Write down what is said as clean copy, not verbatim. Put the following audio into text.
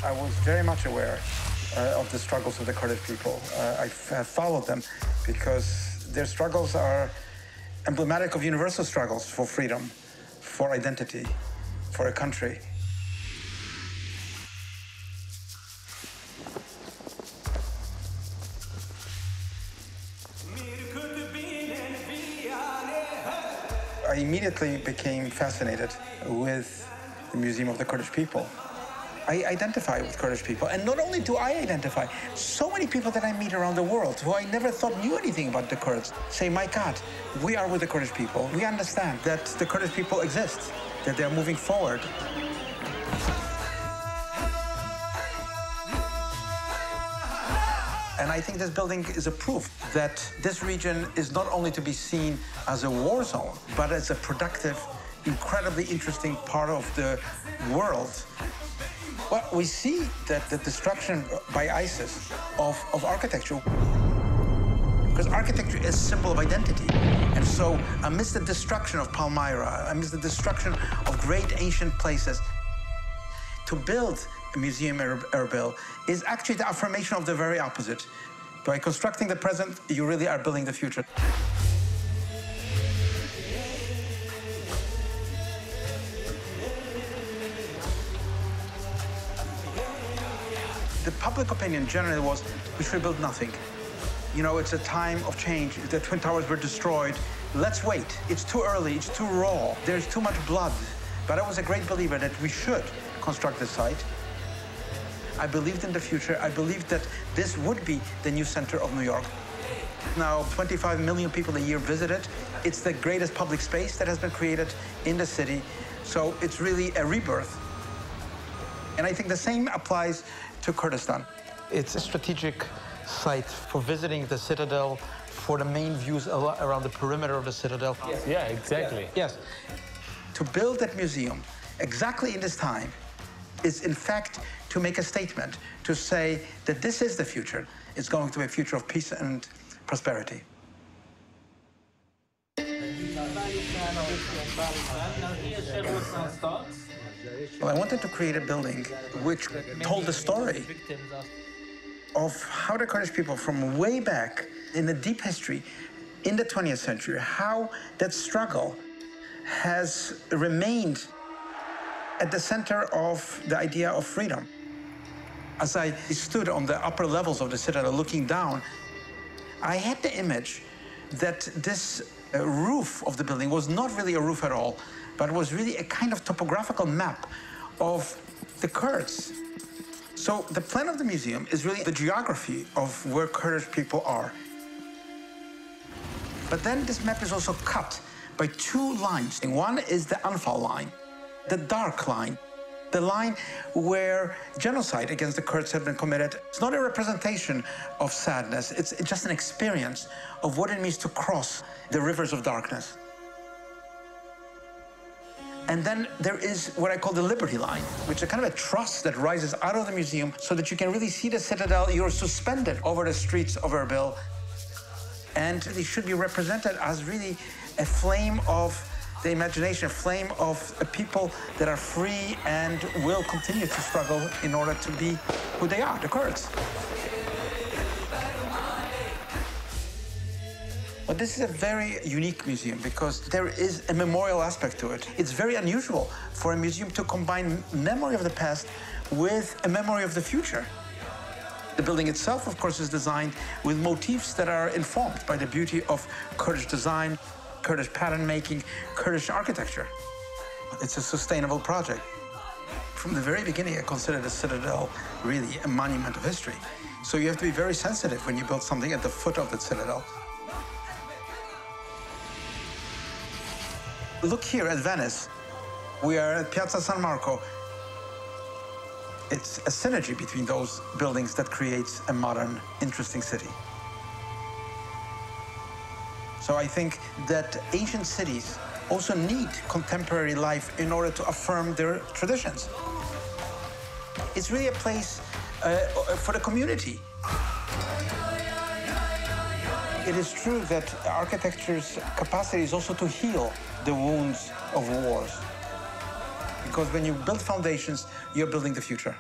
I was very much aware of the struggles of the Kurdish people. I have followed them because their struggles are emblematic of universal struggles for freedom, for identity, for a country. I immediately became fascinated with the Museum of the Kurdish People. I identify with Kurdish people, and not only do I identify, so many people that I meet around the world who I never thought knew anything about the Kurds say, my God, we are with the Kurdish people. We understand that the Kurdish people exist, that they're moving forward. And I think this building is a proof that this region is not only to be seen as a war zone, but as a productive, incredibly interesting part of the world. Well, we see that the destruction by ISIS of architecture, because architecture is a symbol of identity. And so amidst the destruction of Palmyra, amidst the destruction of great ancient places, to build a museum in Erbil is actually the affirmation of the very opposite. By constructing the present, you really are building the future. The public opinion generally was, we should build nothing. You know, it's a time of change. The Twin Towers were destroyed. Let's wait. It's too early. It's too raw. There's too much blood. But I was a great believer that we should construct this site. I believed in the future. I believed that this would be the new center of New York. Now, 25 million people a year visit it. It's the greatest public space that has been created in the city. So it's really a rebirth. And I think the same applies to Kurdistan. It's a strategic site for visiting the citadel, for the main views around the perimeter of the citadel. Yes. Yeah, exactly. Yes. To build that museum exactly in this time is, in fact, to make a statement, to say that this is the future. It's going to be a future of peace and prosperity. Well, I wanted to create a building which told the story of how the Kurdish people from way back in the deep history in the 20th century, how that struggle has remained at the center of the idea of freedom. As I stood on the upper levels of the citadel looking down, I had the image that this roof of the building was not really a roof at all, but was really a kind of topographical map of the Kurds. So the plan of the museum is really the geography of where Kurdish people are. But then this map is also cut by two lines. And one is the Anfal line, the dark line, the line where genocide against the Kurds had been committed. It's not a representation of sadness, it's just an experience of what it means to cross the rivers of darkness. And then there is what I call the Liberty Line, which is kind of a truss that rises out of the museum so that you can really see the citadel. You're suspended over the streets of Erbil. And they should be represented as really a flame of the imagination, a flame of a people that are free and will continue to struggle in order to be who they are, the Kurds. But this is a very unique museum because there is a memorial aspect to it. It's very unusual for a museum to combine memory of the past with a memory of the future. The building itself, of course, is designed with motifs that are informed by the beauty of Kurdish design, Kurdish pattern making, Kurdish architecture. It's a sustainable project. From the very beginning, I considered the citadel really a monument of history. So you have to be very sensitive when you build something at the foot of the citadel. Look here at Venice. We are at Piazza San Marco. It's a synergy between those buildings that creates a modern, interesting city. So I think that ancient cities also need contemporary life in order to affirm their traditions. It's really a place for the community. It is true that architecture's capacity is also to heal the wounds of wars. Because when you build foundations, you're building the future.